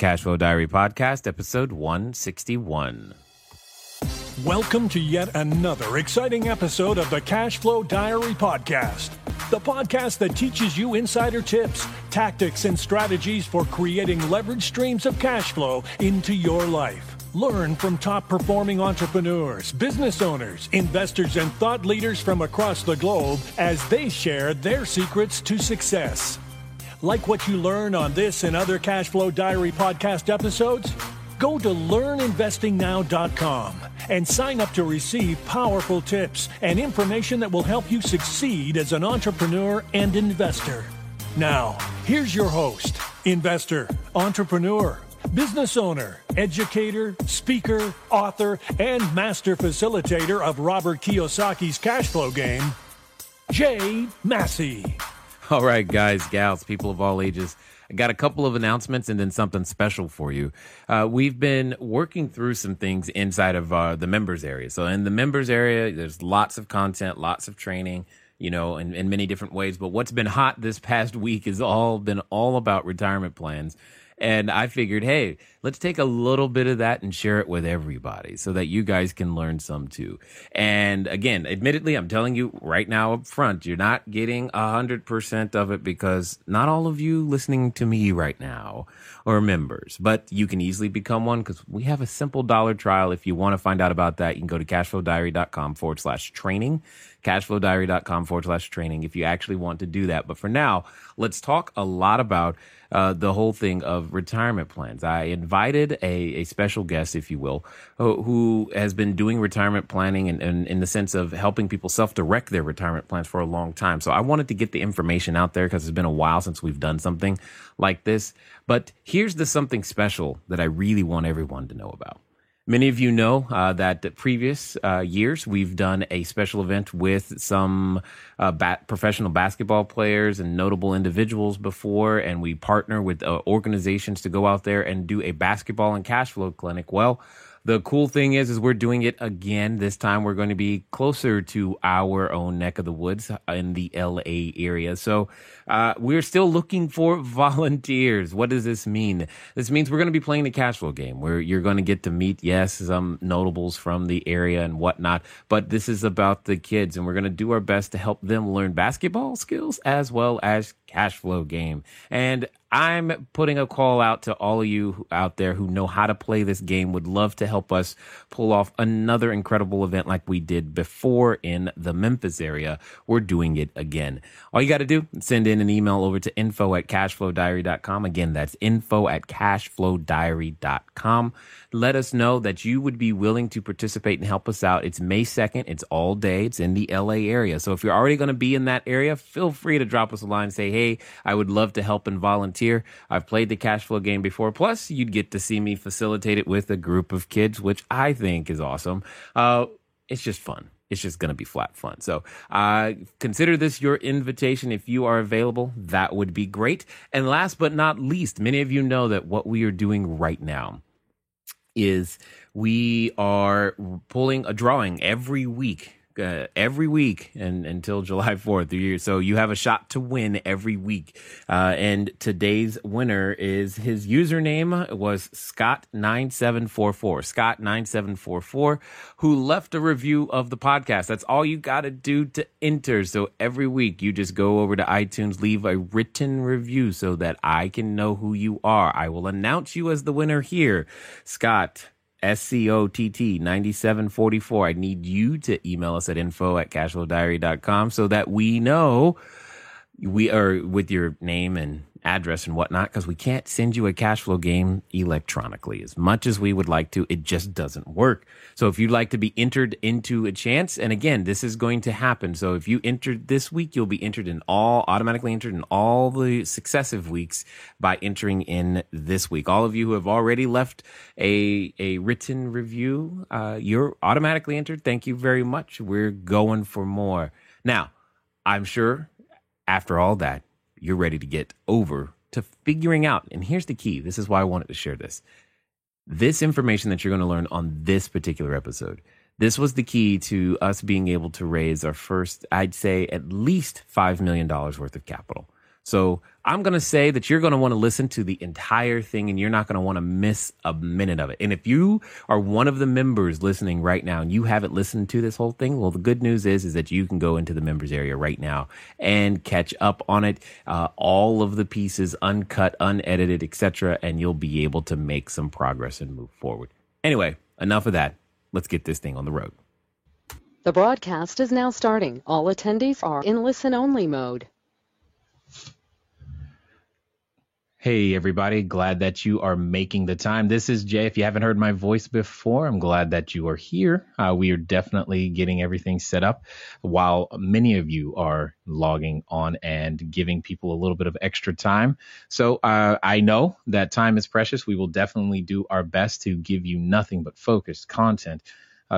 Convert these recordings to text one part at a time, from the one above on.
Cashflow Diary Podcast, episode 161. Welcome to yet another exciting episode of the Cashflow Diary Podcast, the podcast that teaches you insider tips, tactics, and strategies for creating leverage streams of cash flow into your life. Learn from top-performing entrepreneurs, business owners, investors, and thought leaders from across the globe as they share their secrets to success. Like what you learn on this and other Cashflow Diary podcast episodes? Go to learninvestingnow.com and sign up to receive powerful tips and information that will help you succeed as an entrepreneur and investor. Now, here's your host, investor, entrepreneur, business owner, educator, speaker, author, and master facilitator of Robert Kiyosaki's cash flow game, Jay Massey. All right, guys, gals, people of all ages, I got a couple of announcements and then something special for you. We've been working through some things inside of the members area. So in the members area, there's lots of content, lots of training, you know, in many different ways. But what's been hot this past week has been all about retirement plans. And I figured, hey, let's take a little bit of that and share it with everybody so that you guys can learn some too. And again, admittedly, I'm telling you right now up front, you're not getting 100% of it because not all of you listening to me right now are members, but you can easily become one because we have a simple $1 trial. If you want to find out about that, you can go to cashflowdiary.com/training. cashflowdiary.com/training if you actually want to do that. But for now, let's talk a lot about the whole thing of retirement plans. I invited a special guest, if you will, who has been doing retirement planning and in the sense of helping people self-direct their retirement plans for a long time. So I wanted to get the information out there because it's been a while since we've done something like this. But here's the something special that I really want everyone to know about. Many of you know that previous years we've done a special event with some professional basketball players and notable individuals before, and we partner with organizations to go out there and do a basketball and cash flow clinic. Well, the cool thing is we're doing it again. This time we're going to be closer to our own neck of the woods in the LA area. So we're still looking for volunteers. What does this mean? This means we're going to be playing the cash flow game where you're going to get to meet, yes, some notables from the area and whatnot. But this is about the kids, and we're going to do our best to help them learn basketball skills as well as cash flow game. And I'm putting a call out to all of you out there who know how to play this game, would love to help us pull off another incredible event like we did before in the Memphis area. We're doing it again. All you got to do is send in an email over to info@cashflowdiary.com. Again, that's info@cashflowdiary.com. Let us know that you would be willing to participate and help us out. It's May 2nd. It's all day. It's in the LA area. So if you're already going to be in that area, feel free to drop us a line and say, hey, I would love to help and volunteer. I've played the cash flow game before. Plus, you'd get to see me facilitate it with a group of kids, which I think is awesome. It's just fun. It's just going to be flat fun. So consider this your invitation. If you are available, that would be great. And last but not least, many of you know that what we are doing right now is we are pulling a drawing every week and until July 4th. So you have a shot to win every week. And today's winner is, his username was Scott9744. Scott9744, who left a review of the podcast. That's all you got to do to enter. So every week you just go over to iTunes, leave a written review so that I can know who you are. I will announce you as the winner here. Scott, SCOTT 9744. I need you to email us at info@cashflowdiary.com so that we know we are with your name and address and whatnot, because we can't send you a cash flow game electronically. As much as we would like to, it just doesn't work. So if you'd like to be entered into a chance, and again, this is going to happen. So if you entered this week, you'll be automatically entered in all the successive weeks by entering in this week. All of you who have already left a written review, you're automatically entered. Thank you very much. We're going for more. Now, I'm sure after all that, you're ready to get over to figuring out. And here's the key. This is why I wanted to share this. This information that you're going to learn on this particular episode, this was the key to us being able to raise our first, I'd say, at least $5 million worth of capital. So I'm going to say that you're going to want to listen to the entire thing and you're not going to want to miss a minute of it. And if you are one of the members listening right now and you haven't listened to this whole thing, well, the good news is that you can go into the members area right now and catch up on it. All of the pieces, uncut, unedited, etc. And you'll be able to make some progress and move forward. Anyway, enough of that. Let's get this thing on the road. The broadcast is now starting. All attendees are in listen-only mode. Hey, everybody. Glad that you are making the time. This is Jay. If you haven't heard my voice before, I'm glad that you are here. We are definitely getting everything set up while many of you are logging on and giving people a little bit of extra time. So I know that time is precious. We will definitely do our best to give you nothing but focused content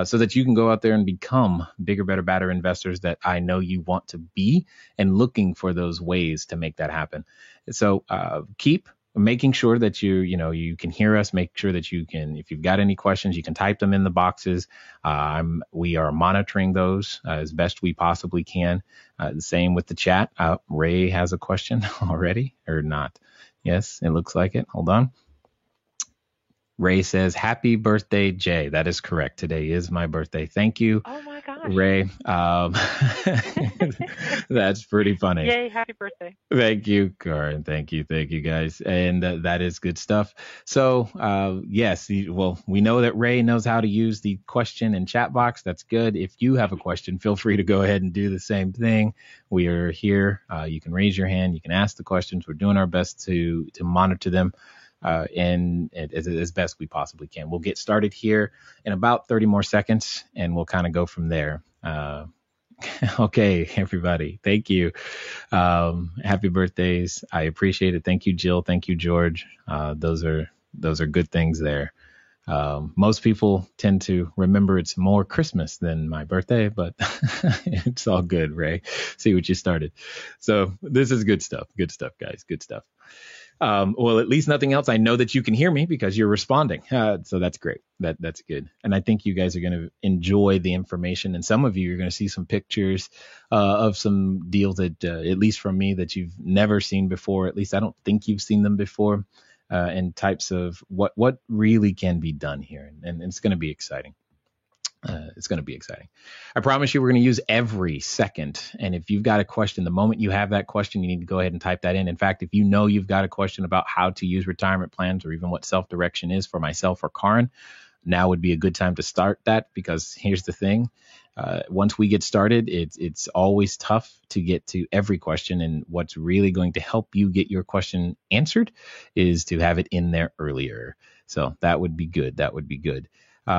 so that you can go out there and become bigger, better, badder investors that I know you want to be, and looking for those ways to make that happen. So keep making sure that you can hear us. Make sure that you can, if you've got any questions, you can type them in the boxes. We are monitoring those as best we possibly can. The same with the chat. Ray has a question already, or not? Yes, it looks like it. Hold on. Ray says, happy birthday, Jay. That is correct. Today is my birthday. Thank you. Oh my gosh. Ray. That's pretty funny. Yay, happy birthday. Thank you, Karen. Thank you, guys. And that is good stuff. So, yes, we know that Ray knows how to use the question and chat box. That's good. If you have a question, feel free to go ahead and do the same thing. We are here. You can raise your hand. You can ask the questions. We're doing our best to monitor them. And as best we possibly can. We'll get started here in about 30 more seconds, and we'll kind of go from there. Okay, everybody. Thank you. Happy birthdays. I appreciate it. Thank you, Jill. Thank you, George. Those are good things there. Most people tend to remember it's more Christmas than my birthday, but it's all good, Ray. See what you started. So this is good stuff. Good stuff, guys. Good stuff. Well, at least nothing else. I know that you can hear me because you're responding. So that's great. That's good. And I think you guys are going to enjoy the information. And some of you are going to see some pictures of some deals that, at least from me, that you've never seen before. At least I don't think you've seen them before, and types of what really can be done here. And it's going to be exciting. It's going to be exciting. I promise you we're going to use every second. And if you've got a question, the moment you have that question, you need to go ahead and type that in. In fact, if you know you've got a question about how to use retirement plans, or even what self-direction is for myself or Karin, now would be a good time to start that, because here's the thing. Once we get started, it's always tough to get to every question. And what's really going to help you get your question answered is to have it in there earlier. So that would be good. That would be good.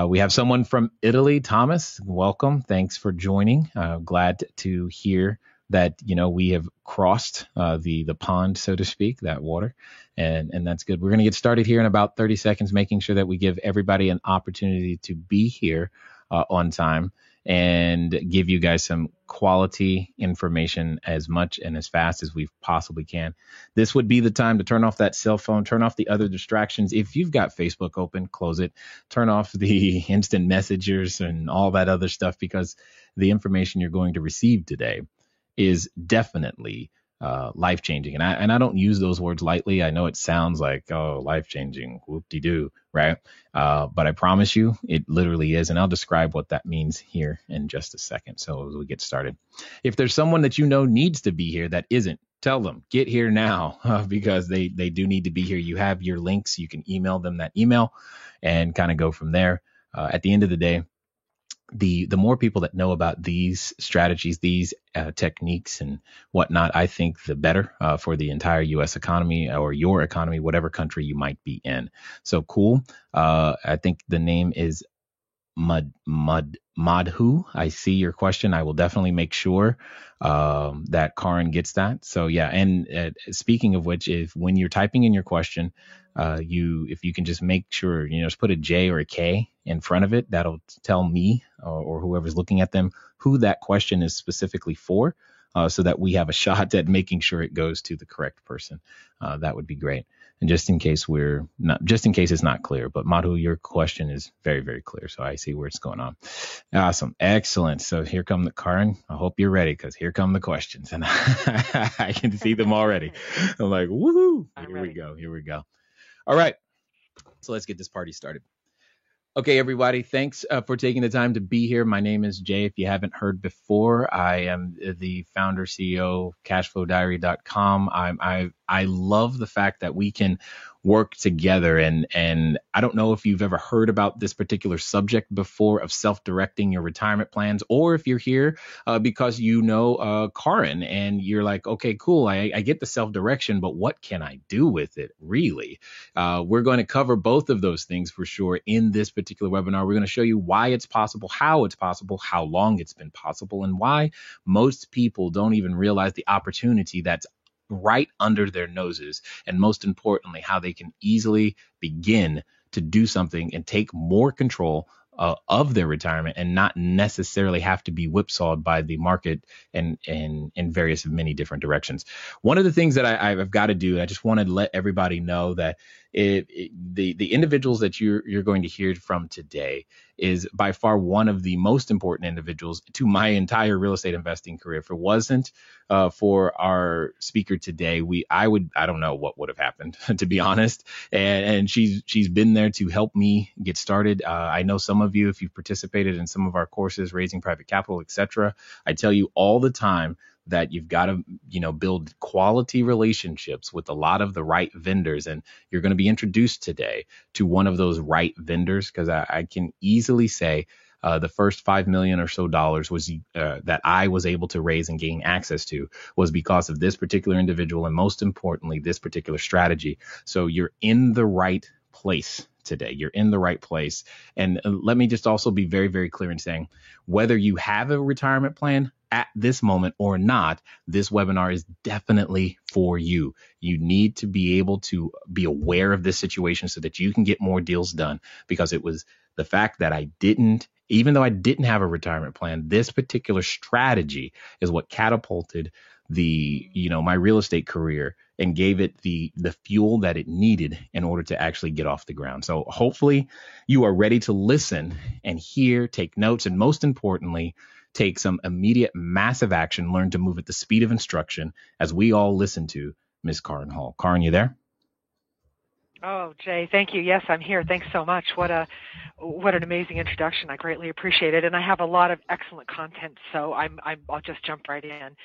We have someone from Italy, Thomas. Welcome. Thanks for joining. Glad to hear that, we have crossed the pond, so to speak, that water. And that's good. We're going to get started here in about 30 seconds, making sure that we give everybody an opportunity to be here on time and give you guys some quality information as much and as fast as we possibly can. This would be the time to turn off that cell phone, turn off the other distractions. If you've got Facebook open, close it, turn off the instant messengers and all that other stuff, because the information you're going to receive today is definitely life-changing. And I don't use those words lightly. I know it sounds like, oh, life-changing, whoop-de-doo, right? But I promise you, it literally is. And I'll describe what that means here in just a second. So as we get started, if there's someone that needs to be here that isn't, tell them, get here now, because they do need to be here. You have your links. You can email them that email and kind of go from there. At the end of the day, the more people that know about these strategies, these techniques and whatnot, I think the better for the entire U.S. economy, or your economy, whatever country you might be in. So cool. I think the name is Madhu. I see your question. I will definitely make sure that Karin gets that. So yeah. And speaking of which, when you're typing in your question, if you can just make sure, just put a J or a K in front of it, that'll tell me or whoever's looking at them who that question is specifically for, so that we have a shot at making sure it goes to the correct person. That would be great. And just in case it's not clear, but Madhu, your question is very, very clear. So I see where it's going on. Awesome. Excellent. So here come Karan. I hope you're ready because here come the questions and I can see them already. I'm like, woohoo. Here we go. All right. So let's get this party started. Okay, everybody, thanks for taking the time to be here. My name is Jay. If you haven't heard before, I am the founder, CEO of CashflowDiary.com. I love the fact that we can work together. And I don't know if you've ever heard about this particular subject before of self-directing your retirement plans, or if you're here because you know Karan and you're like, okay, cool. I get the self-direction, but what can I do with it really? We're going to cover both of those things for sure in this particular webinar. We're going to show you why it's possible, how long it's been possible, and why most people don't even realize the opportunity that's right under their noses, and most importantly, how they can easily begin to do something and take more control of their retirement and not necessarily have to be whipsawed by the market and in various many different directions. One of the things that I've got to do, I just want to let everybody know that the individuals that you're going to hear from today is by far one of the most important individuals to my entire real estate investing career. If it wasn't for our speaker today, I don't know what would have happened, to be honest. And she's been there to help me get started. I know some of you, if you've participated in some of our courses, Raising Private Capital, etc., I tell you all the time that you've got to, build quality relationships with a lot of the right vendors. And you're going to be introduced today to one of those right vendors, because I can easily say the first $5 million or so was that I was able to raise and gain access to was because of this particular individual. And most importantly, this particular strategy. So you're in the right place today. You're in the right place. And let me just also be very, very clear in saying, whether you have a retirement plan at this moment or not, this webinar is definitely for you. You need to be able to be aware of this situation so that you can get more deals done, because it was the fact that even though I didn't have a retirement plan, this particular strategy is what catapulted my real estate career and gave it the fuel that it needed in order to actually get off the ground. So hopefully you are ready to listen and hear, take notes, and most importantly, take some immediate massive action, learn to move at the speed of instruction as we all listen to Ms. Karan Hall. Karan, you there? Oh, Jay, thank you. Yes, I'm here. Thanks so much. What an amazing introduction. I greatly appreciate it. And I have a lot of excellent content, so I'll just jump right in.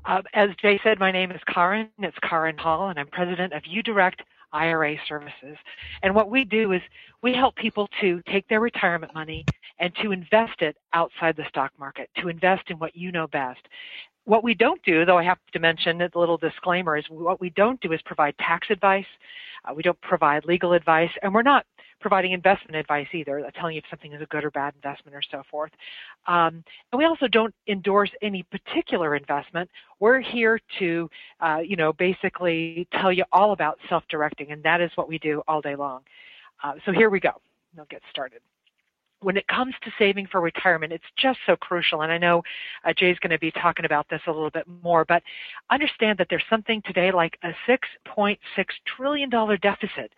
As Jay said, my name is Karan. It's Karan Hall, and I'm president of UDirect IRA Services. And what we do is we help people to take their retirement money and to invest it outside the stock market, to invest in what you know best. What we don't do, though I have to mention the little disclaimer, is what we don't do is provide tax advice. We don't provide legal advice, and we're not providing investment advice either, telling you if something is a good or bad investment or so forth. And we also don't endorse any particular investment. We're here to, basically tell you all about self-directing, and that is what we do all day long. So here we go. We'll get started. When it comes to saving for retirement, it's just so crucial. And I know Jay's going to be talking about this a little bit more, but understand that there's something today like a $6.6 trillion deficit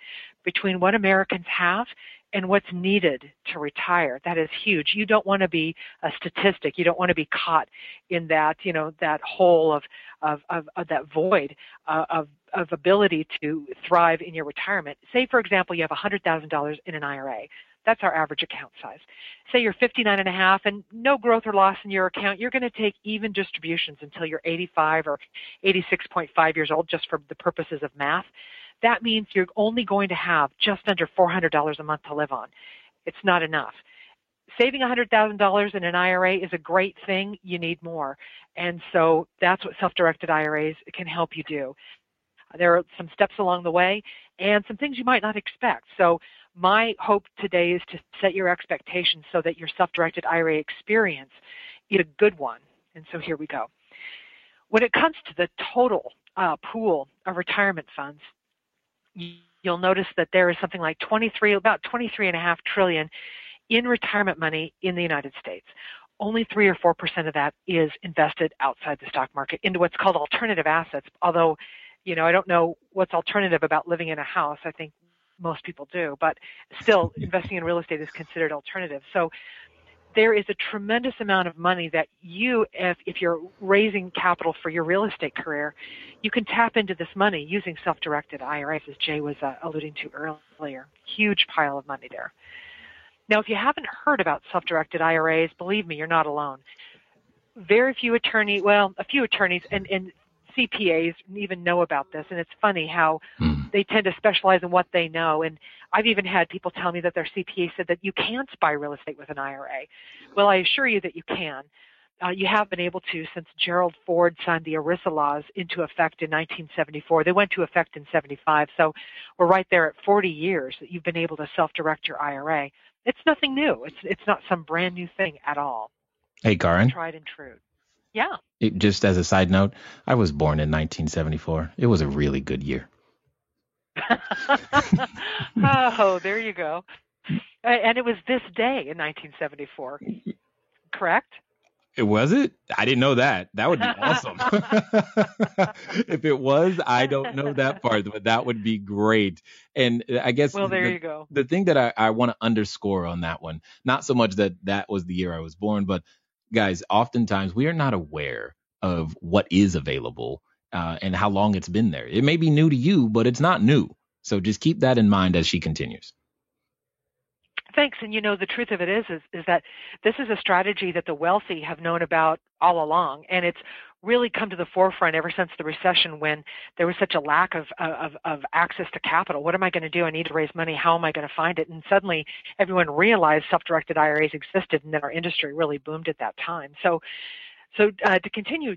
between what Americans have and what's needed to retire. That is huge. You don't want to be a statistic. You don't want to be caught in that, that hole of that void of ability to thrive in your retirement. Say, for example, you have $100,000 in an IRA. That's our average account size. Say you're 59 and a half and no growth or loss in your account. You're going to take even distributions until you're 85 or 86.5 years old, just for the purposes of math. That means you're only going to have just under $400 a month to live on. It's not enough. Saving $100,000 in an IRA is a great thing. You need more. And so that's what self-directed IRAs can help you do. There are some steps along the way and some things you might not expect. So my hope today is to set your expectations so that your self-directed IRA experience is a good one. And so here we go. When it comes to the total pool of retirement funds, you'll notice that there is something like about 23.5 trillion in retirement money in the United States. Only 3 or 4% of that is invested outside the stock market into what's called alternative assets, although I don't know what's alternative about living in a house. I think most people do, but still investing in real estate is considered alternative. So there is a tremendous amount of money that you, if you're raising capital for your real estate career, you can tap into this money using self-directed IRAs, as Jay was alluding to earlier. Huge pile of money there. Now, if you haven't heard about self-directed IRAs, believe me, you're not alone. Very few attorneys, a few attorneys and CPAs even know about this, and it's funny how they tend to specialize in what they know. And I've even had people tell me that their CPA said that you can't buy real estate with an IRA. Well, I assure you that you can. You have been able to since Gerald Ford signed the ERISA laws into effect in 1974. They went to effect in 75, so we're right there at 40 years that you've been able to self-direct your IRA. It's nothing new. It's not some brand new thing at all. Hey, Karin. Tried and true. Yeah. Just as a side note, I was born in 1974. It was a really good year. Oh, there you go. And it was this day in 1974, correct? Was it? I didn't know that. That would be awesome. If it was, I don't know that part, but that would be great. And I guess you go. The thing that I want to underscore on that one, not so much that was the year I was born, but guys, oftentimes we are not aware of what is available and how long it's been there. It may be new to you, but it's not new. So just keep that in mind as she continues. Thanks. And the truth of it is that this is a strategy that the wealthy have known about all along, and it's really come to the forefront ever since the recession when there was such a lack of access to capital. What am I going to do? I need to raise money. How am I going to find it? And suddenly everyone realized self-directed IRAs existed, and then our industry really boomed at that time. So to continue,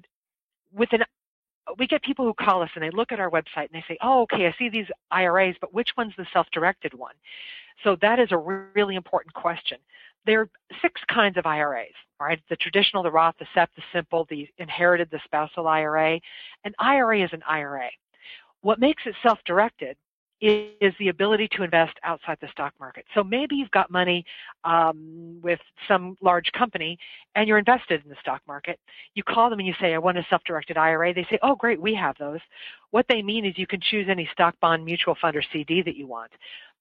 we get people who call us and they look at our website and they say, oh, okay, I see these IRAs, but which one's the self-directed one? So that is a really important question. There are 6 kinds of IRAs, all right? The traditional, the Roth, the SEP, the simple, the inherited, the spousal IRA. An IRA is an IRA. What makes it self-directed is the ability to invest outside the stock market. So maybe you've got money with some large company and you're invested in the stock market. You call them and you say, I want a self-directed IRA. They say, oh, great, we have those. What they mean is you can choose any stock, bond, mutual fund, or CD that you want.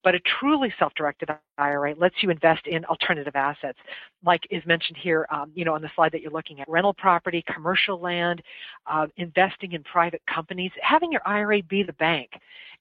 But a truly self-directed IRA lets you invest in alternative assets, like is mentioned here, on the slide that you're looking at: rental property, commercial land, investing in private companies, having your IRA be the bank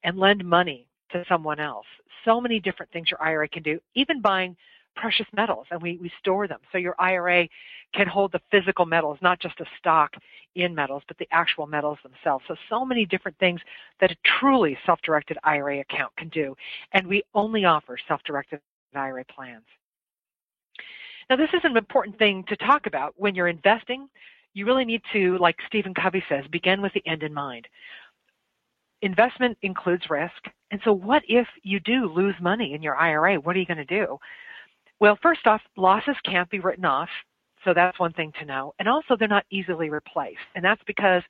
and lend money to someone else. So many different things your IRA can do, even buying precious metals, and we store them. So your IRA can hold the physical metals, not just a stock in metals, but the actual metals themselves. So many different things that a truly self-directed IRA account can do. And we only offer self-directed IRA plans. Now, this is an important thing to talk about. When you're investing, you really need to, like Stephen Covey says, begin with the end in mind. Investment includes risk. And so what if you do lose money in your IRA? What are you going to do? Well, first off, losses can't be written off. So that's one thing to know. And also, they're not easily replaced. And that's because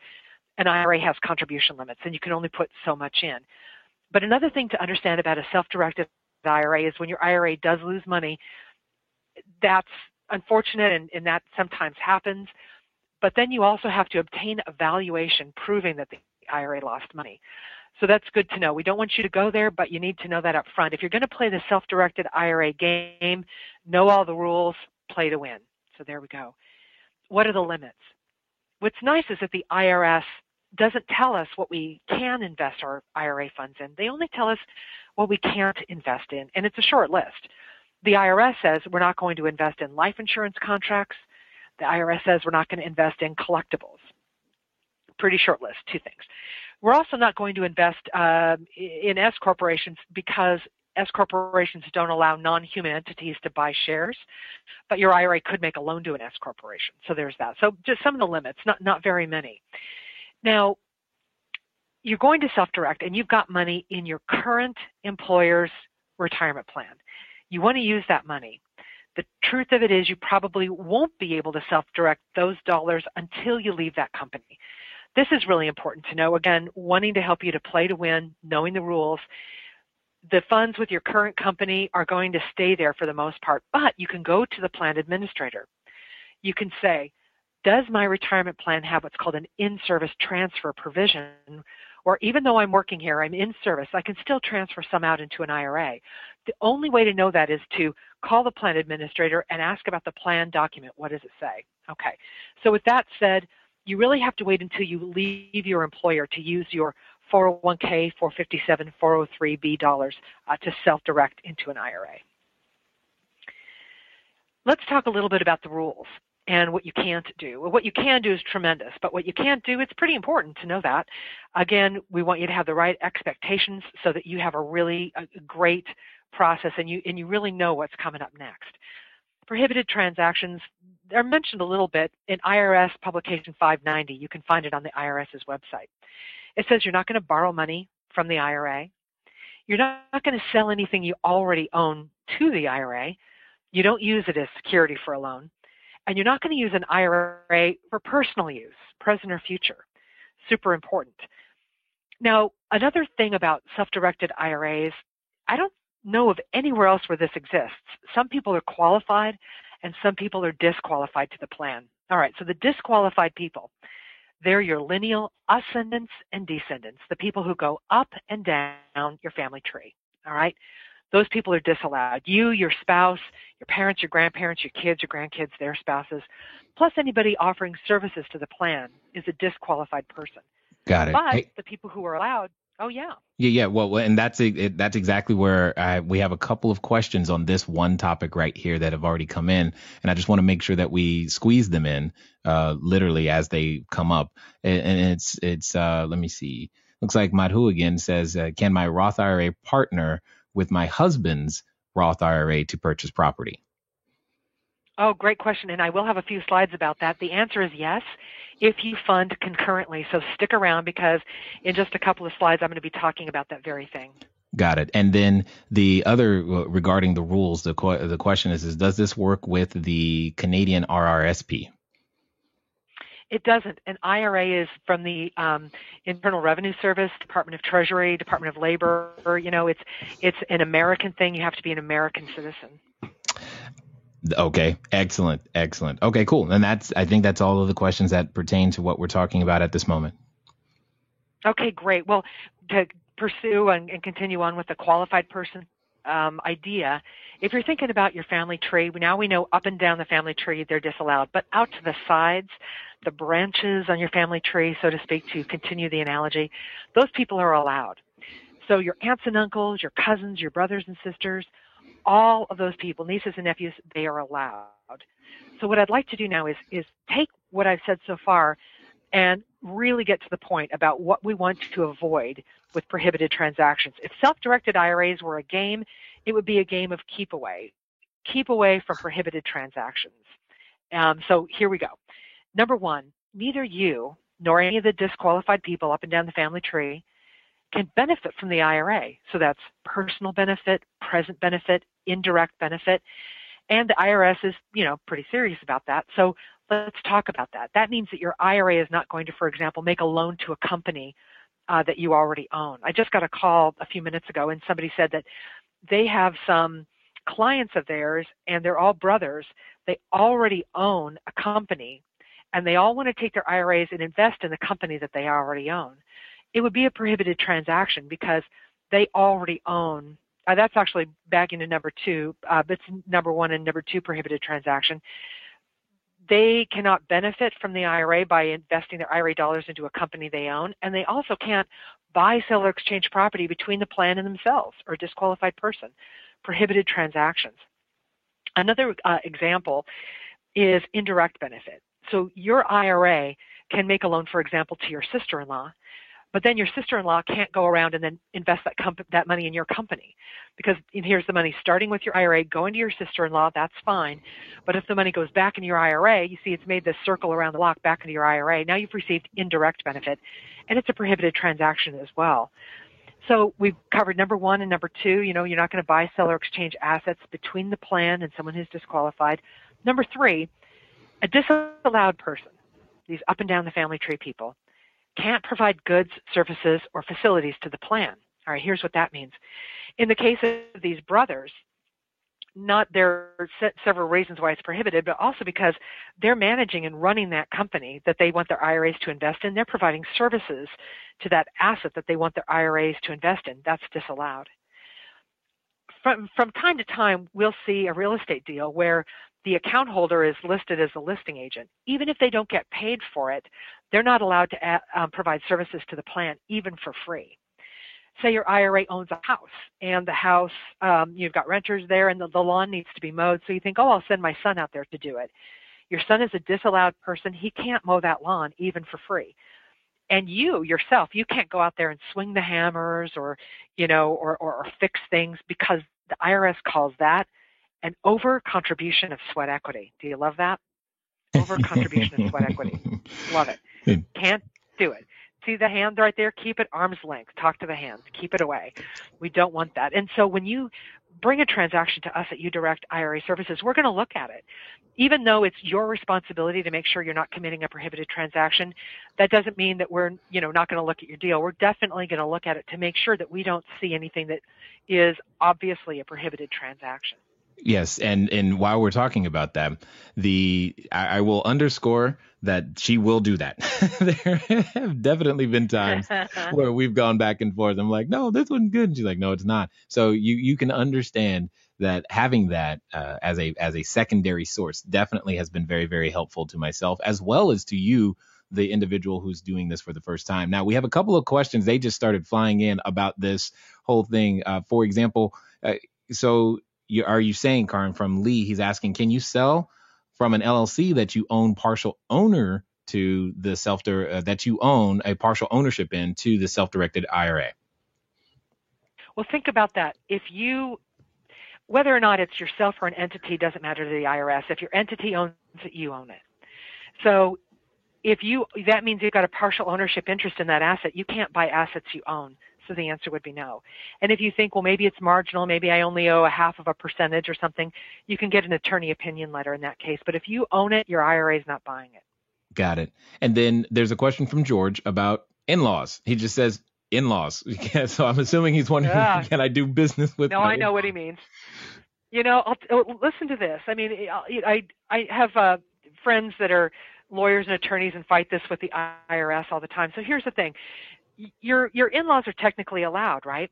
an IRA has contribution limits, and you can only put so much in. But another thing to understand about a self-directed IRA is when your IRA does lose money, that's unfortunate, and that sometimes happens. But then you also have to obtain a valuation proving that the IRA lost money. So that's good to know. We don't want you to go there, but you need to know that up front. If you're going to play the self-directed IRA game, know all the rules, play to win. So there we go. What are the limits? What's nice is that the IRS doesn't tell us what we can invest our IRA funds in. They only tell us what we can't invest in, and it's a short list. The IRS says we're not going to invest in life insurance contracts. The IRS says we're not going to invest in collectibles. Pretty short list, 2 things. We're also not going to invest in S corporations because S corporations don't allow non-human entities to buy shares, but your IRA could make a loan to an S corporation. So there's that. So just some of the limits, not very many. Now, you're going to self-direct, and you've got money in your current employer's retirement plan. You want to use that money. The truth of it is you probably won't be able to self-direct those dollars until you leave that company. This is really important to know. Again, wanting to help you to play to win, knowing the rules. The funds with your current company are going to stay there for the most part, but you can go to the plan administrator. You can say, does my retirement plan have what's called an in-service transfer provision or even though I'm working here, I'm in service, I can still transfer some out into an IRA. The only way to know that is to call the plan administrator and ask about the plan document. What does it say? Okay. So with that said, you really have to wait until you leave your employer to use your 401k, 457, 403b dollars to self-direct into an IRA. Let's talk a little bit about the rules and what you can't do. Well, what you can do is tremendous, but what you can't do, it's pretty important to know that. Again, we want you to have the right expectations so that you have a great process and you really know what's coming up next. Prohibited transactions, they're mentioned a little bit in IRS Publication 590. You can find it on the IRS's website. It says you're not going to borrow money from the IRA. You're not going to sell anything you already own to the IRA. You don't use it as security for a loan. And you're not going to use an IRA for personal use, present or future. Super important. Now, another thing about self-directed IRAs, I don't know of anywhere else where this exists. Some people are qualified and some people are disqualified to the plan. All right, so the disqualified people, they're your lineal ascendants and descendants, the people who go up and down your family tree. All right? Those people are disallowed. You, your spouse, your parents, your grandparents, your kids, your grandkids, their spouses, plus anybody offering services to the plan is a disqualified person. Got it. But the people who are allowed, oh yeah. Yeah. Well, and that's exactly where we have a couple of questions on this one topic right here that have already come in, and I just want to make sure that we squeeze them in literally as they come up. And it's let me see. Looks like Madhu again says, can my Roth IRA partner with my husband's Roth IRA to purchase property? Oh, great question, and I will have a few slides about that. The answer is yes, if you fund concurrently. So stick around because in just a couple of slides, I'm going to be talking about that very thing. Got it. And then the other regarding the rules, the question is does this work with the Canadian RRSP? It doesn't. An IRA is from the Internal Revenue Service, Department of Treasury, Department of Labor. You know, it's an American thing. You have to be an American citizen. Okay, excellent. Okay, cool. And I think that's all of the questions that pertain to what we're talking about at this moment. Okay, great. Well, to pursue and continue on with the qualified person idea, if you're thinking about your family tree, now we know up and down the family tree they're disallowed, but out to the sides, the branches on your family tree, so to speak, to continue the analogy, those people are allowed. So your aunts and uncles, your cousins, your brothers and sisters, all of those people, nieces and nephews, they are allowed. So what I'd like to do now is take what I've said so far and really get to the point about what we want to avoid with prohibited transactions. If self-directed IRAs were a game, it would be a game of keep away. Keep away from prohibited transactions. So here we go. Number one, neither you nor any of the disqualified people up and down the family tree can benefit from the IRA. So that's personal benefit, present benefit, indirect benefit. And the IRS is, pretty serious about that. So let's talk about that. That means that your IRA is not going to, for example, make a loan to a company that you already own. I just got a call a few minutes ago and somebody said that they have some clients of theirs and they're all brothers. They already own a company and they all want to take their IRAs and invest in the company that they already own. It would be a prohibited transaction because they already own. That's actually back into number two. It's number one and number two prohibited transaction. They cannot benefit from the IRA by investing their IRA dollars into a company they own, and they also can't buy, sell, or exchange property between the plan and themselves or a disqualified person. Prohibited transactions. Another example is indirect benefit. So your IRA can make a loan, for example, to your sister-in-law, but then your sister-in-law can't go around and then invest that money in your company because here's the money starting with your IRA, going to your sister-in-law, that's fine. But if the money goes back into your IRA, you see it's made this circle around the block back into your IRA. Now you've received indirect benefit, and it's a prohibited transaction as well. So we've covered number one and number two. You're not going to buy, sell, or exchange assets between the plan and someone who's disqualified. Number three, a disallowed person, these up and down the family tree people, can't provide goods, services, or facilities to the plan. All right, here's what that means. In the case of these brothers, there are several reasons why it's prohibited, but also because they're managing and running that company that they want their IRAs to invest in. They're providing services to that asset that they want their IRAs to invest in. That's disallowed. From time to time, we'll see a real estate deal where the account holder is listed as a listing agent. Even if they don't get paid for it, they're not allowed to provide services to the plan, even for free. Say your IRA owns a house, and the house, you've got renters there, and the lawn needs to be mowed, so you think, oh, I'll send my son out there to do it. Your son is a disallowed person. He can't mow that lawn, even for free. And you, yourself, you can't go out there and swing the hammers or fix things, because the IRS calls that an over-contribution of sweat equity. Do you love that? Over-contribution of sweat equity. Love it. Can't do it. See the hand right there? Keep it arm's length. Talk to the hands. Keep it away. We don't want that. And so when you bring a transaction to us at UDirect IRA Services, we're going to look at it. Even though it's your responsibility to make sure you're not committing a prohibited transaction, that doesn't mean that we're not going to look at your deal. We're definitely going to look at it to make sure that we don't see anything that is obviously a prohibited transaction. Yes, and while we're talking about that, I will underscore that she will do that. There have definitely been times where we've gone back and forth. I'm like, no, this one's good. And she's like, no, it's not. So you can understand that having that as a secondary source definitely has been very, very helpful to myself, as well as to you, the individual who's doing this for the first time. Now, we have a couple of questions. They just started flying in about this whole thing. For example, are you saying, Karin, from Lee, he's asking, can you sell from an LLC that you own partial owner to the that you own a partial ownership in to the self-directed IRA? Well, think about that. Whether or not it's yourself or an entity doesn't matter to the IRS. If your entity owns it, you own it. So that means you've got a partial ownership interest in that asset. You can't buy assets you own. So the answer would be no. And if you think, well, maybe it's marginal, maybe I only owe 0.5% or something, you can get an attorney opinion letter in that case. But if you own it, your IRA is not buying it. Got it. And then there's a question from George about in-laws. He just says in-laws. So I'm assuming he's wondering, can I do business with I know what he means. Listen to this. I mean, I have friends that are lawyers and attorneys and fight this with the IRS all the time. So here's the thing. Your in-laws are technically allowed, right?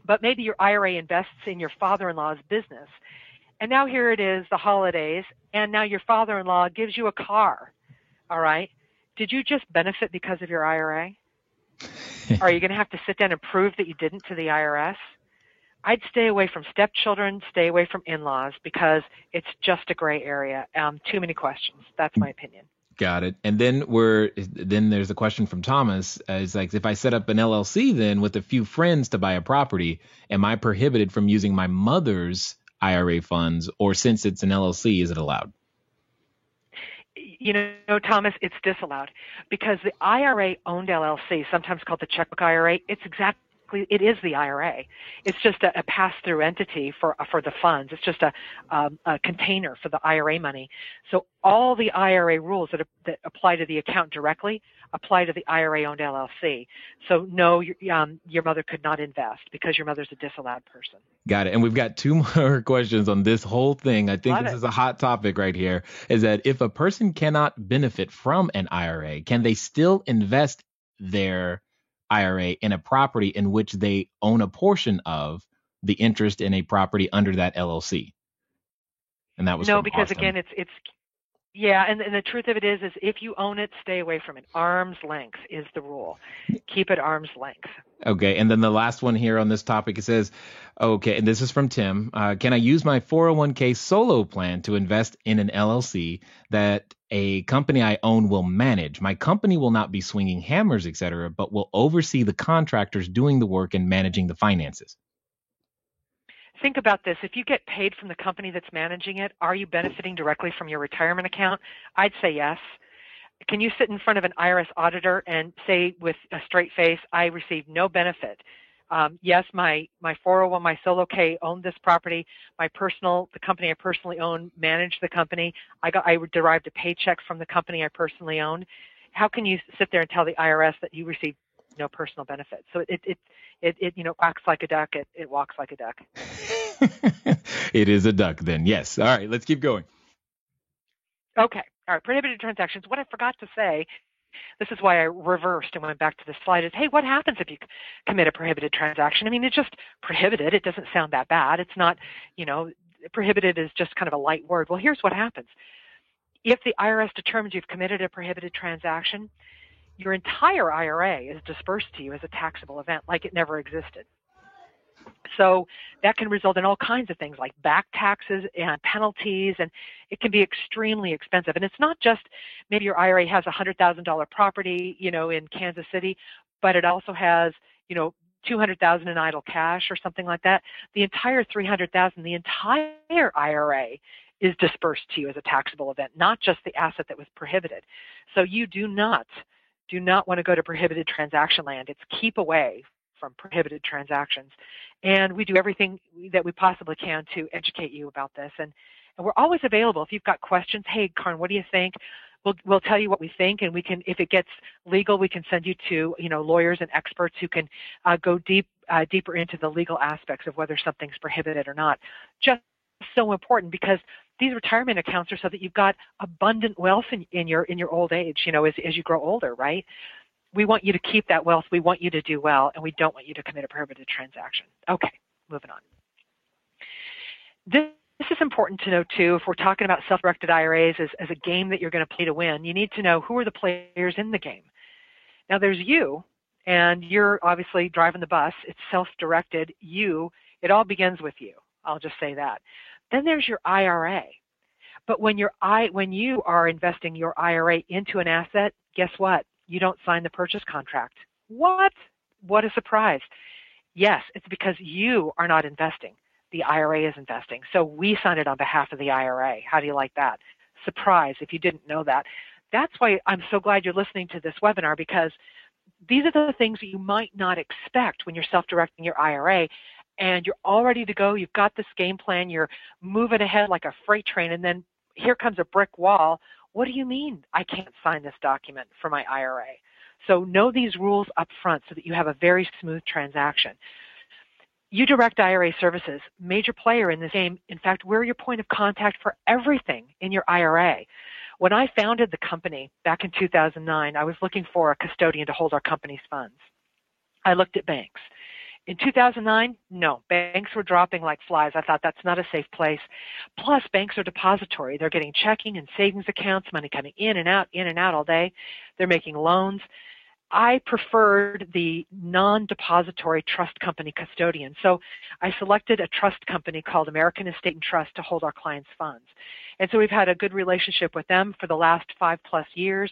But maybe your IRA invests in your father-in-law's business. And now here it is, the holidays, and now your father-in-law gives you a car, all right? Did you just benefit because of your IRA? Are you going to have to sit down and prove that you didn't to the IRS? I'd stay away from stepchildren, stay away from in-laws, because it's just a gray area. Too many questions. That's my opinion. Got it. And then there's a question from Thomas. It's like, if I set up an LLC then with a few friends to buy a property, am I prohibited from using my mother's IRA funds, or since it's an LLC, is it allowed? Thomas, it's disallowed, because the IRA-owned LLC, sometimes called the checkbook IRA, it is the IRA. It's just a pass-through entity for the funds. It's just a container for the IRA money. So all the IRA rules that apply to the account directly apply to the IRA-owned LLC. So no, your mother could not invest because your mother's a disallowed person. Got it. And we've got two more questions on this whole thing. I think this is a hot topic right here, is that if a person cannot benefit from an IRA, can they still invest their IRA in a property in which they own a portion of the interest in a property under that LLC? And that was no, because Austin. Again, it's yeah, and the truth of it is if you own it, stay away from it. Arm's length is the rule. Keep it arm's length. Okay, and then the last one here on this topic, it says, okay, and this is from Tim. Can I use my 401k solo plan to invest in an LLC that a company I own will manage? My company will not be swinging hammers, etc., but will oversee the contractors doing the work and managing the finances. Think about this. If you get paid from the company that's managing it, are you benefiting directly from your retirement account? I'd say yes. Can you sit in front of an IRS auditor and say with a straight face, I received no benefit? Yes, my 401, my solo K owned this property. The company I personally own managed the company. I derived a paycheck from the company I personally owned. How can you sit there and tell the IRS that you received no personal benefit. So it quacks like a duck. It walks like a duck. It is a duck then. Yes. All right. Let's keep going. Okay. All right. Prohibited transactions. What I forgot to say, this is why I reversed and went back to the slide, is, hey, what happens if you commit a prohibited transaction? I mean, it's just prohibited. It doesn't sound that bad. It's not, prohibited is just kind of a light word. Well, here's what happens. If the IRS determines you've committed a prohibited transaction, your entire IRA is dispersed to you as a taxable event, like it never existed. So that can result in all kinds of things like back taxes and penalties, and it can be extremely expensive. And it's not just maybe your IRA has a $100,000 property, in Kansas City, but it also has, $200,000 in idle cash or something like that. The entire $300,000, the entire IRA is dispersed to you as a taxable event, not just the asset that was prohibited. So you do not want to go to prohibited transaction land. It's keep away from prohibited transactions. And we do everything that we possibly can to educate you about this. And we're always available. If you've got questions, hey, Karin, what do you think? We'll tell you what we think, and we can, if it gets legal, we can send you to, lawyers and experts who can go deeper into the legal aspects of whether something's prohibited or not. Just so important, because these retirement accounts are so that you've got abundant wealth in your old age, as you grow older, right? We want you to keep that wealth. We want you to do well, and we don't want you to commit a prohibited transaction. Okay, moving on. This is important to know, too, if we're talking about self-directed IRAs as a game that you're going to play to win. You need to know who are the players in the game. Now, there's you, and you're obviously driving the bus. It's self-directed. It all begins with you. I'll just say that. Then there's your IRA. But when you are investing your IRA into an asset, guess what? You don't sign the purchase contract. What? What a surprise. Yes, it's because you are not investing. The IRA is investing. So we sign it on behalf of the IRA. How do you like that? Surprise, if you didn't know that. That's why I'm so glad you're listening to this webinar, because these are the things that you might not expect when you're self-directing your IRA, and you're all ready to go. You've got this game plan. You're moving ahead like a freight train, and then here comes a brick wall. What do you mean I can't sign this document for my IRA? So know these rules up front so that you have a very smooth transaction. UDirect IRA Services, major player in this game. In fact, we're your point of contact for everything in your IRA. When I founded the company back in 2009, I was looking for a custodian to hold our company's funds. I looked at banks. In 2009, no, banks were dropping like flies. I thought that's not a safe place. Plus, banks are depository. They're getting checking and savings accounts, money coming in and out all day. They're making loans. I preferred the non-depository trust company custodian. So I selected a trust company called American Estate and Trust to hold our clients' funds. And so we've had a good relationship with them for the last 5+ years.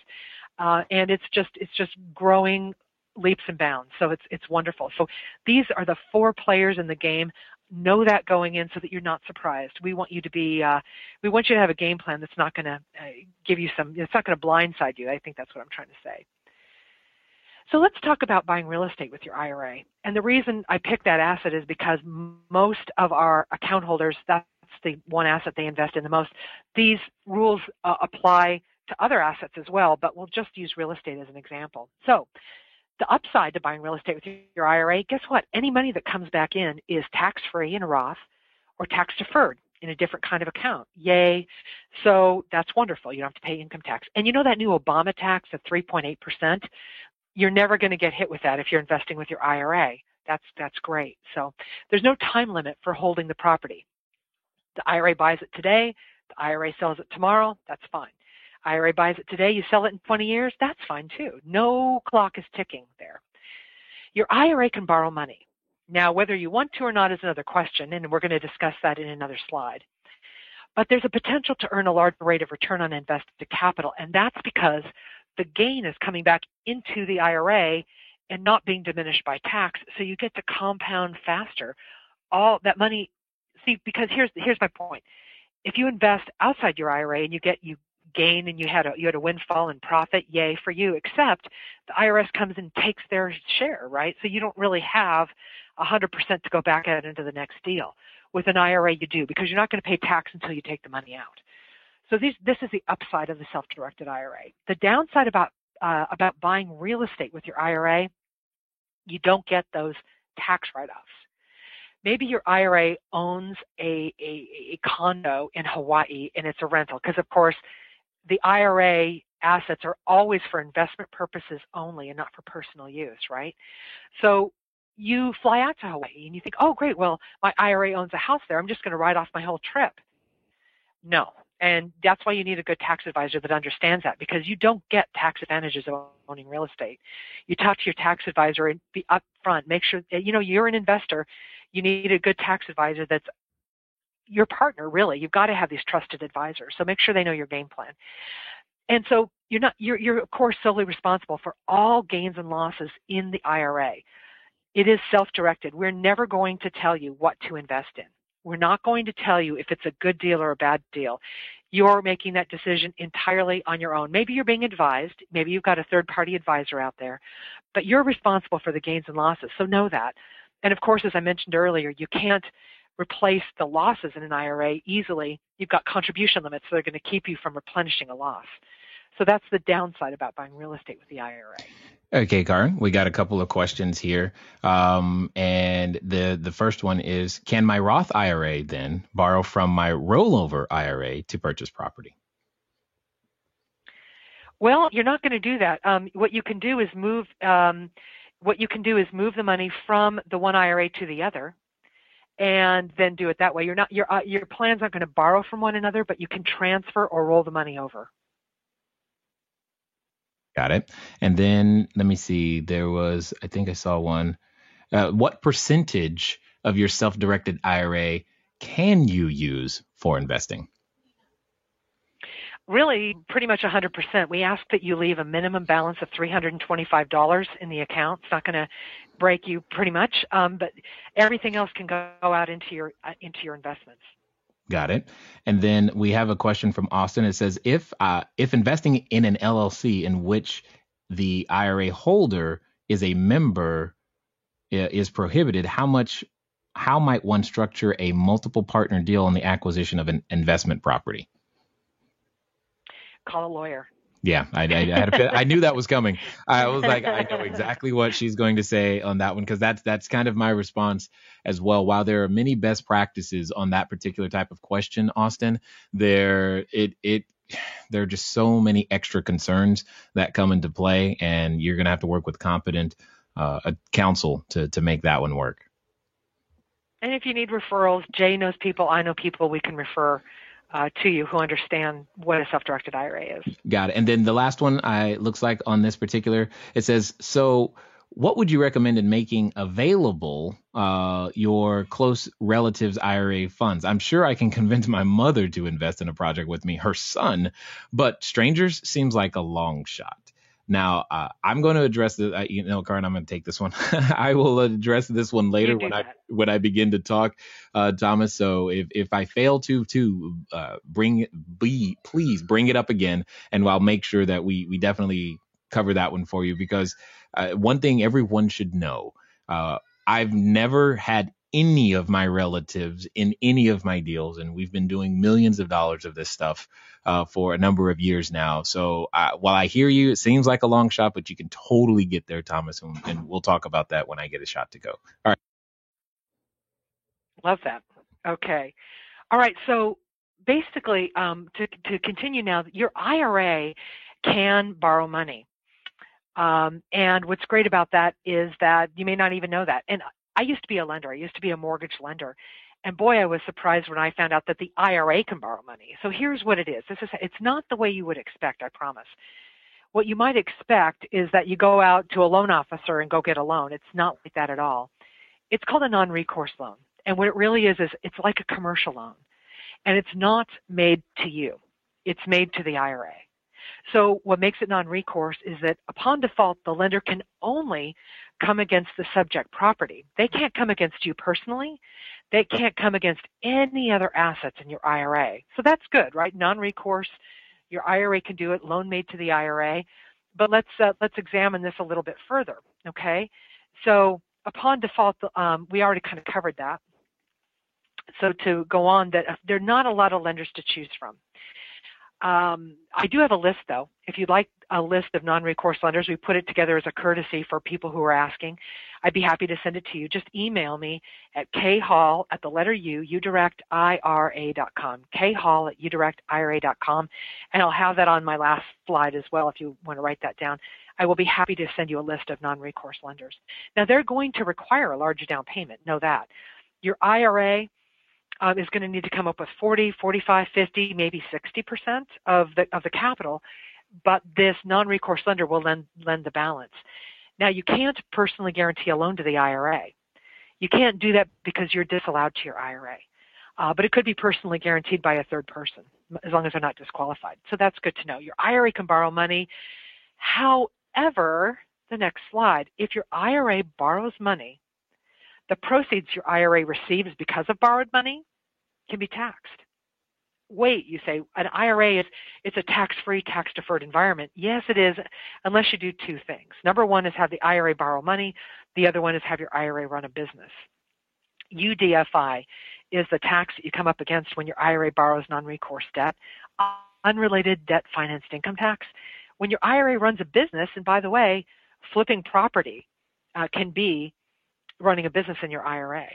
And it's just growing leaps and bounds. So it's wonderful. So these are the 4 players in the game. Know that going in so that you're not surprised. We want you to have a game plan that's not going to it's not going to blindside you. I think that's what I'm trying to say. So let's talk about buying real estate with your IRA. And the reason I picked that asset is because most of our account holders, that's the one asset they invest in the most. These rules apply to other assets as well, but we'll just use real estate as an example. So the upside to buying real estate with your IRA, guess what? Any money that comes back in is tax-free in a Roth or tax-deferred in a different kind of account. Yay. So that's wonderful. You don't have to pay income tax. And you know that new Obama tax of 3.8%? You're never going to get hit with that if you're investing with your IRA. That's great. So there's no time limit for holding the property. The IRA buys it today. The IRA sells it tomorrow. That's fine. IRA buys it today. You sell it in 20 years. That's fine too. No clock is ticking there. Your IRA can borrow money. Now, whether you want to or not is another question, and we're going to discuss that in another slide. But there's a potential to earn a large rate of return on invested capital, and that's because the gain is coming back into the IRA and not being diminished by tax, so you get to compound faster. All that money, because here's my point. If you invest outside your IRA and you gain and you had a windfall and profit, yay for you, except the IRS comes and takes their share, right? So you don't really have 100% to go back out into the next deal. With an IRA, you do, because you're not going to pay tax until you take the money out. So this is the upside of the self-directed IRA. The downside about buying real estate with your IRA You don't get those tax write-offs. Maybe your IRA owns a condo in Hawaii and it's a rental, because of course the IRA assets are always for investment purposes only and not for personal use, right? So you fly out to Hawaii and you think, oh great, well my IRA owns a house there, I'm just going to write off my whole trip. No. And that's why you need a good tax advisor that understands that, because you don't get tax advantages of owning real estate. You talk to your tax advisor and be upfront. Make sure that, you're an investor. You need a good tax advisor that's your partner, really. You've got to have these trusted advisors. So make sure they know your game plan. And so you're of course solely responsible for all gains and losses in the IRA. It is self-directed. We're never going to tell you what to invest in. We're not going to tell you if it's a good deal or a bad deal. You're making that decision entirely on your own. Maybe you're being advised. Maybe you've got a third-party advisor out there. But you're responsible for the gains and losses, so know that. And, of course, as I mentioned earlier, you can't replace the losses in an IRA easily. You've got contribution limits that are going to keep you from replenishing a loss. So that's the downside about buying real estate with the IRA. Okay, Karin, we got a couple of questions here. And the first one is, can my Roth IRA then borrow from my rollover IRA to purchase property? Well, you're not going to do that. What you can do is move the money from the one IRA to the other, and then do it that way. Your plans aren't going to borrow from one another, but you can transfer or roll the money over. Got it. And then let me see. I think I saw one. What percentage of your self-directed IRA can you use for investing? Really, pretty much 100%. We ask that you leave a minimum balance of $325 in the account. It's not going to break you pretty much, but everything else can go out into your investments. Got it. And then we have a question from Austin. It says, if investing in an LLC in which the IRA holder is a member is prohibited, how might one structure a multiple partner deal on the acquisition of an investment property? Call a lawyer. Yeah, I knew that was coming. I was like, I know exactly what she's going to say on that one, because that's kind of my response as well. While there are many best practices on that particular type of question, Austin, there are just so many extra concerns that come into play, and you're going to have to work with competent counsel to make that one work. And if you need referrals, Jay knows people, I know people we can refer to you who understand what a self-directed IRA is. Got it. And then the last one, looks like on this particular, it says, so what would you recommend in making available your close relatives' IRA funds? I'm sure I can convince my mother to invest in a project with me, her son, but strangers seems like a long shot. Now, I'm going to address this. Karin, I'm going to take this one. I will address this one later when I begin to talk, Thomas. So if I fail to please bring it up again, and I'll make sure that we definitely cover that one for you, because one thing everyone should know, I've never had any of my relatives in any of my deals, and we've been doing millions of dollars of this stuff for a number of years now. So while I hear you, it seems like a long shot, but you can totally get there, Thomas, and we'll talk about that when I get a shot to go. All right. Love that. Okay. All right. So basically, to continue now, your IRA can borrow money. And what's great about that is that you may not even know that. And I used to be a lender. I used to be a mortgage lender. And boy, I was surprised when I found out that the IRA can borrow money. So here's what it is. It's not the way you would expect, I promise. What you might expect is that you go out to a loan officer and go get a loan. It's not like that at all. It's called a non-recourse loan. And what it really is it's like a commercial loan. And it's not made to you. It's made to the IRA. So what makes it non-recourse is that upon default, the lender can only come against the subject property. They can't come against you personally. They can't come against any other assets in your IRA. So that's good, right? Non-recourse, your IRA can do it, loan made to the IRA. But let's examine this a little bit further, okay? So upon default, we already kind of covered that. So to go on, that there are not a lot of lenders to choose from. I do have a list, though. If you'd like a list of non-recourse lenders, we put it together as a courtesy for people who are asking. I'd be happy to send it to you. Just email me at khall at the letter U, udirectira.com, khall at udirectira.com, and I'll have that on my last slide as well if you want to write that down. I will be happy to send you a list of non-recourse lenders. Now, they're going to require a large down payment. Know that. Your IRA is going to need to come up with 40, 45, 50, maybe 60% of the capital, but this non-recourse lender will lend the balance. Now, you can't personally guarantee a loan to the IRA. You can't do that because you're disallowed to your IRA, but it could be personally guaranteed by a third person as long as they're not disqualified. So that's good to know. Your IRA can borrow money. However, the next slide, if your IRA borrows money, the proceeds your IRA receives because of borrowed money can be taxed. Wait, you say, an IRA it's a tax-free, tax-deferred environment. Yes, it is, unless you do two things. Number one is have the IRA borrow money. The other one is have your IRA run a business. UDFI is the tax that you come up against when your IRA borrows non-recourse debt, unrelated debt-financed income tax. When your IRA runs a business, and by the way, flipping property can be running a business in your IRA.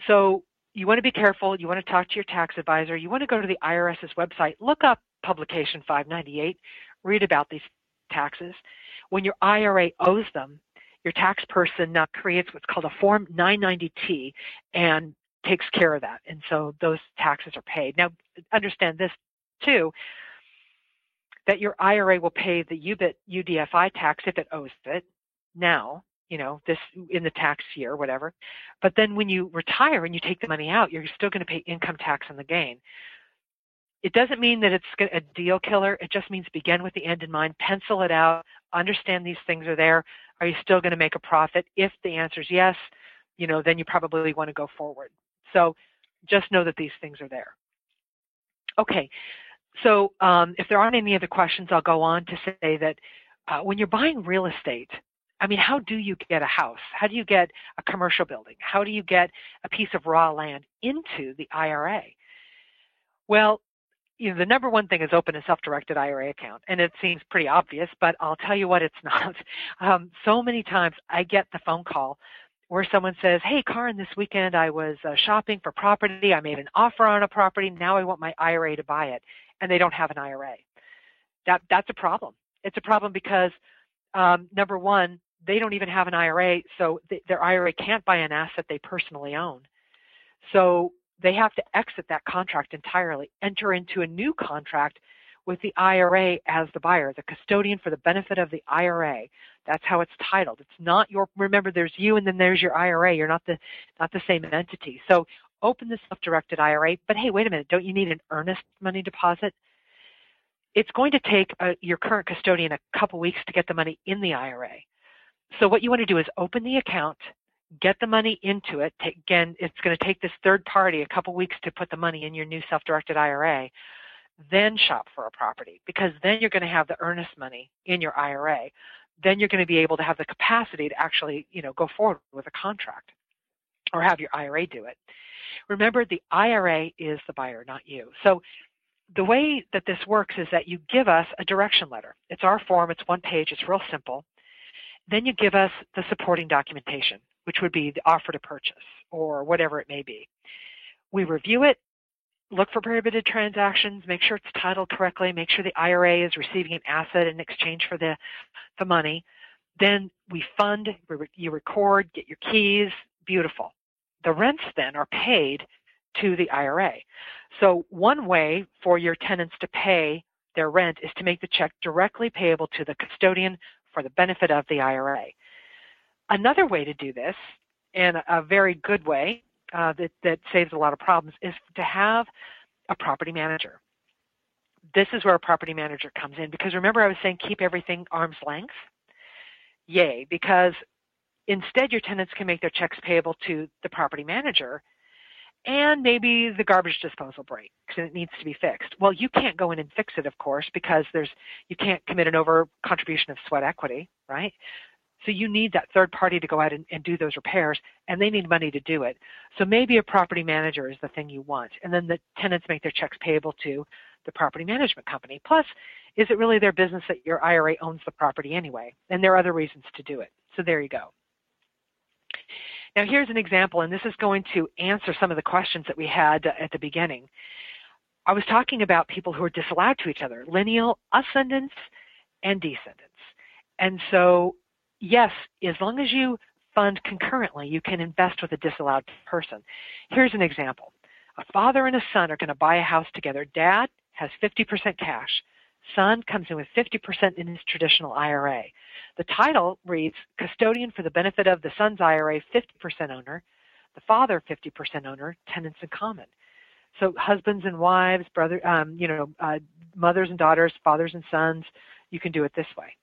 So you want to be careful. You want to talk to your tax advisor. You want to go to the IRS's website, look up Publication 598, read about these taxes. When your IRA owes them, your tax person now creates what's called a Form 990T and takes care of that. And so those taxes are paid. Now, understand this too, that your IRA will pay the UDFI tax if it owes it now, this in the tax year, whatever. But then when you retire and you take the money out, you're still going to pay income tax on the gain. It doesn't mean that it's a deal killer. It just means begin with the end in mind, pencil it out, understand these things are there. Are you still going to make a profit? If the answer is yes, then you probably want to go forward. So just know that these things are there. Okay, so if there aren't any other questions, I'll go on to say that when you're buying real estate, how do you get a house? How do you get a commercial building? How do you get a piece of raw land into the IRA? Well, the number one thing is open a self-directed IRA account, and it seems pretty obvious, but I'll tell you what, it's not. So many times I get the phone call where someone says, hey, Karin, this weekend I was shopping for property. I made an offer on a property. Now I want my IRA to buy it, and they don't have an IRA. That's a problem. It's a problem because, number one, they don't even have an IRA, so their IRA can't buy an asset they personally own. So they have to exit that contract entirely, enter into a new contract with the IRA as the buyer, the custodian for the benefit of the IRA. That's how it's titled. It's not remember, there's you and then there's your IRA. You're not the same entity. So open the self-directed IRA, but hey, wait a minute, don't you need an earnest money deposit? It's going to take your current custodian a couple weeks to get the money in the IRA. So what you want to do is open the account, get the money into it. Again, it's going to take this third party a couple weeks to put the money in your new self-directed IRA, then shop for a property, because then you're going to have the earnest money in your IRA. Then you're going to be able to have the capacity to actually, go forward with a contract or have your IRA do it. Remember, the IRA is the buyer, not you. So the way that this works is that you give us a direction letter. It's our form. It's one page. It's real simple. Then you give us the supporting documentation, which would be the offer to purchase or whatever it may be. We review it, look for prohibited transactions, make sure it's titled correctly, make sure the IRA is receiving an asset in exchange for the money. Then we fund, you record, get your keys, beautiful. The rents then are paid to the IRA. So one way for your tenants to pay their rent is to make the check directly payable to the custodian for the benefit of the IRA. Another way to do this, and a very good way that saves a lot of problems, is to have a property manager. This is where a property manager comes in, because remember I was saying keep everything arm's length? Yay, because instead your tenants can make their checks payable to the property manager, and maybe the garbage disposal breaks and it needs to be fixed. Well, you can't go in and fix it, of course, because you can't commit an over contribution of sweat equity, right? So you need that third party to go out and do those repairs, and they need money to do it. So maybe a property manager is the thing you want, and then the tenants make their checks payable to the property management company. Plus, is it really their business that your IRA owns the property anyway? And there are other reasons to do it. So there you go. Now here's an example, and this is going to answer some of the questions that we had at the beginning. I was talking about people who are disallowed to each other, lineal ascendants and descendants. And so, yes, as long as you fund concurrently, you can invest with a disallowed person. Here's an example. A father and a son are going to buy a house together. Dad has 50% cash. Son comes in with 50% in his traditional IRA. The title reads, custodian for the benefit of the son's IRA, 50% owner, the father, 50% owner, tenants in common. So husbands and wives, mothers and daughters, fathers and sons, you can do it this way.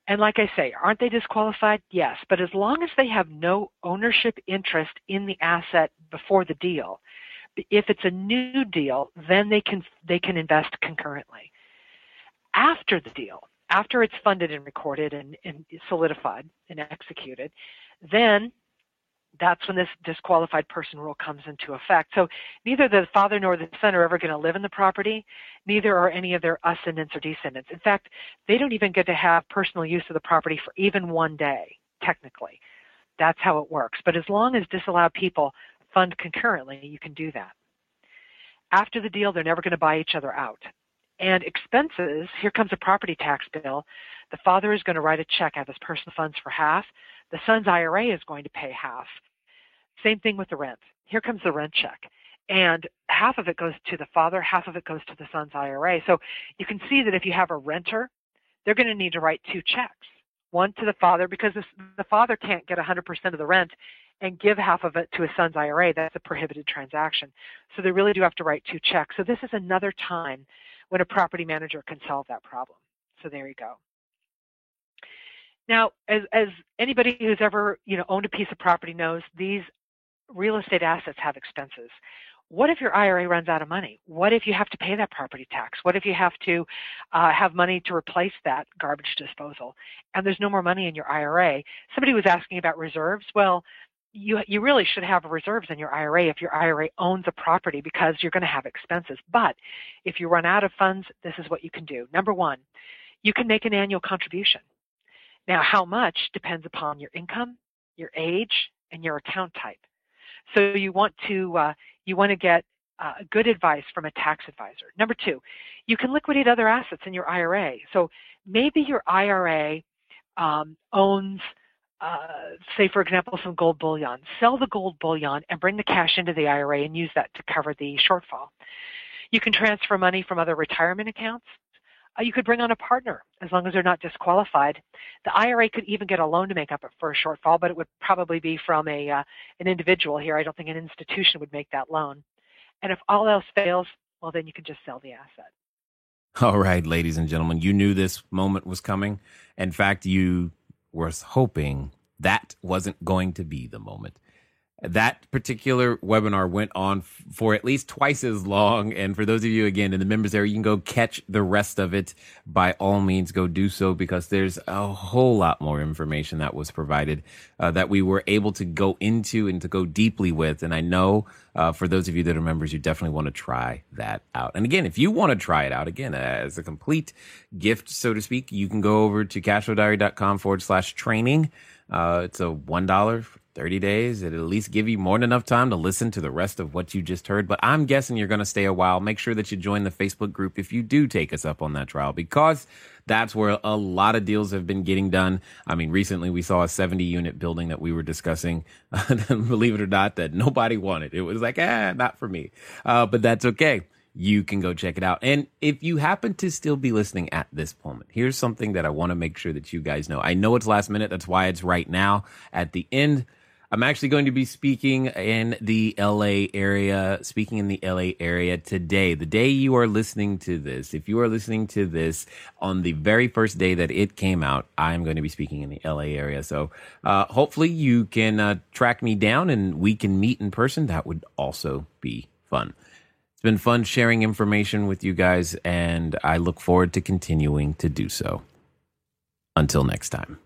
And like I say, aren't they disqualified? Yes, but as long as they have no ownership interest in the asset before the deal, if it's a new deal, then they can invest concurrently. After the deal, after it's funded and recorded and solidified and executed, then that's when this disqualified person rule comes into effect. So neither the father nor the son are ever going to live in the property. Neither are any of their ascendants or descendants. In fact, they don't even get to have personal use of the property for even one day, technically. That's how it works. But as long as disallowed people fund concurrently, you can do that. After the deal, they're never going to buy each other out. And expenses, here comes a property tax bill. The father is going to write a check out of his personal funds for half. The son's IRA is going to pay half. Same thing with the rent. Here comes the rent check. And half of it goes to the father, half of it goes to the son's IRA. So you can see that if you have a renter, they're going to need to write two checks. One to the father, because the father can't get 100% of the rent and give half of it to his son's IRA. That's a prohibited transaction. So they really do have to write two checks. So this is another time when a property manager can solve that problem. So there you go. Now, as anybody who's ever owned a piece of property knows, these real estate assets have expenses. What if your IRA runs out of money? What if you have to pay that property tax? What if you have to have money to replace that garbage disposal and there's no more money in your IRA? Somebody was asking about reserves. Well, you really should have reserves in your IRA if your IRA owns a property, because you're going to have expenses. But if you run out of funds, this is what you can do. Number one, you can make an annual contribution. Now, how much depends upon your income, your age, and your account type. So you want to get good advice from a tax advisor. Number two, you can liquidate other assets in your IRA. So maybe your IRA owns, say, for example, some gold bullion. Sell the gold bullion and bring the cash into the IRA and use that to cover the shortfall. You can transfer money from other retirement accounts. You could bring on a partner as long as they're not disqualified. The IRA could even get a loan to make up for a shortfall, but it would probably be from an individual here. I don't think an institution would make that loan. And if all else fails, well, then you can just sell the asset. All right, ladies and gentlemen, you knew this moment was coming. In fact, you were hoping that wasn't going to be the moment. That particular webinar went on for at least twice as long. And for those of you, again, in the members area, you can go catch the rest of it. By all means, go do so, because there's a whole lot more information that was provided that we were able to go into and to go deeply with. And I know for those of you that are members, you definitely want to try that out. And again, if you want to try it out, again, as a complete gift, so to speak, you can go over to cashflowdiary.com/training. It's a $1 for 30 days. It'll at least give you more than enough time to listen to the rest of what you just heard. But I'm guessing you're going to stay a while. Make sure that you join the Facebook group if you do take us up on that trial, because that's where a lot of deals have been getting done. I mean, recently we saw a 70-unit building that we were discussing, believe it or not, that nobody wanted. It was like, not for me. But that's okay. You can go check it out. And if you happen to still be listening at this moment, here's something that I want to make sure that you guys know. I know it's last minute. That's why it's right now at the end. I'm actually going to be speaking in the LA area today, the day you are listening to this. If you are listening to this on the very first day that it came out, I'm going to be speaking in the LA area. So hopefully you can track me down and we can meet in person. That would also be fun. It's been fun sharing information with you guys, and I look forward to continuing to do so. Until next time.